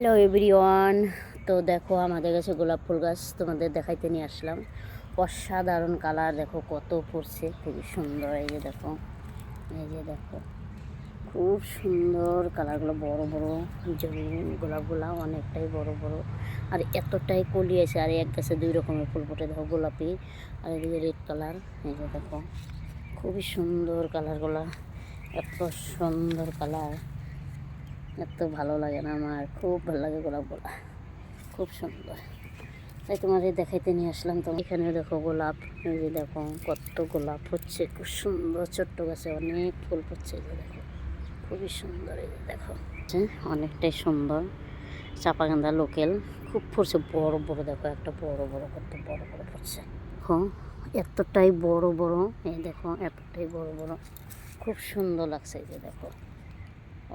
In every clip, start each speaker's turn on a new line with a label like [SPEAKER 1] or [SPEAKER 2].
[SPEAKER 1] Hello everyone. তো দেখো আমাদের কাছে গোলাপ ফুল গাছ তোমাদের দেখাইতে নিয়ে আসলাম। অসাধারণ কালার, দেখো কত পড়ছে, খুবই সুন্দর। এই যে দেখো, এই যে দেখো, খুব সুন্দর কালারগুলো, বড় বড় যে গোলাপগুলা অনেকটাই বড় বড়, আর এতটাই কলি আছে। আর এক গাছে দুই রকমের ফুল ফুটে, দেখো গোলাপি আর এদিকে রেড কালার। এই যে দেখো, খুবই সুন্দর কালারগুলা, এত সুন্দর কালার, এত ভালো লাগে না আমার, খুব ভালো লাগে গোলাপগুলা, খুব সুন্দর। তাই তোমাদের দেখাইতে নিয়ে আসলাম। তো এখানে দেখো গোলাপ, এই যে দেখো কত গোলাপ হচ্ছে, খুব সুন্দর। ছোট্ট গাছে অনেক ফুল ফুটছে, এই যে দেখো, খুবই সুন্দর। এই যে দেখো, অনেকটাই সুন্দর। চাপা গাঁদা লোকেল খুব ফুটছে, বড় বড়, দেখো একটা বড় বড়, কত বড় বড় ফুটছে, দেখো এতটাই বড় বড়। এই দেখো এতটাই বড় বড়, খুব সুন্দর লাগছে। এই যে দেখো,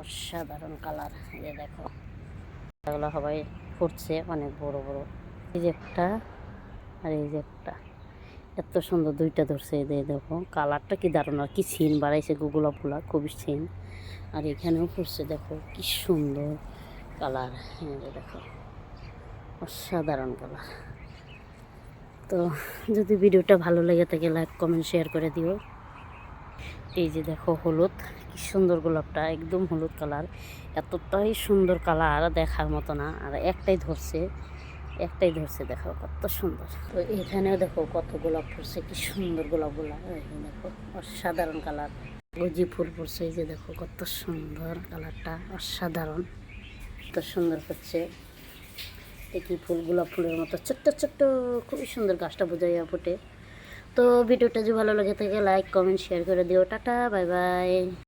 [SPEAKER 1] অসাধারণ কালার। এই যে দেখো, এগুলো সবাই ফুটছে, অনেক বড় বড়। এই যে একটা, আর এই যে একটা, এত সুন্দর দুইটা ধরছে। এই যে দেখো কালারটা কি দারুণ, আর কি সিন বাড়াইছে গোলাপগুলা, খুবই সিন। আর এখানেও ফুটছে, দেখো কি সুন্দর কালার। এই যে দেখো, অসাধারণ কালার। তো যদি ভিডিওটা ভালো লেগে থাকে, লাইক কমেন্ট শেয়ার করে দিও। এই যে দেখো হলুদ, কি সুন্দর গোলাপটা, একদম হলুদ কালার, এতটাই সুন্দর কালার, দেখার মতো না। আর একটাই ধরছে, একটাই ধরছে, দেখো কত সুন্দর। তো এখানেও দেখো কত গোলাপ ফুটছে, কি সুন্দর গোলাপগুলা। দেখো অসাধারণ কালার, গজি ফুল ফুটছে। এই যে দেখো কত সুন্দর কালারটা, অসাধারণ, কত সুন্দর হচ্ছে। একই ফুল, গোলাপ ফুলের মতো ছোট্ট ছোট্ট, খুবই সুন্দর, গাছটা বোঝাইয়া ফুটে। তো ভিডিওটা যদি ভালো লাগে থাকে, লাইক কমেন্ট শেয়ার করে দিও। Tata, bye bye.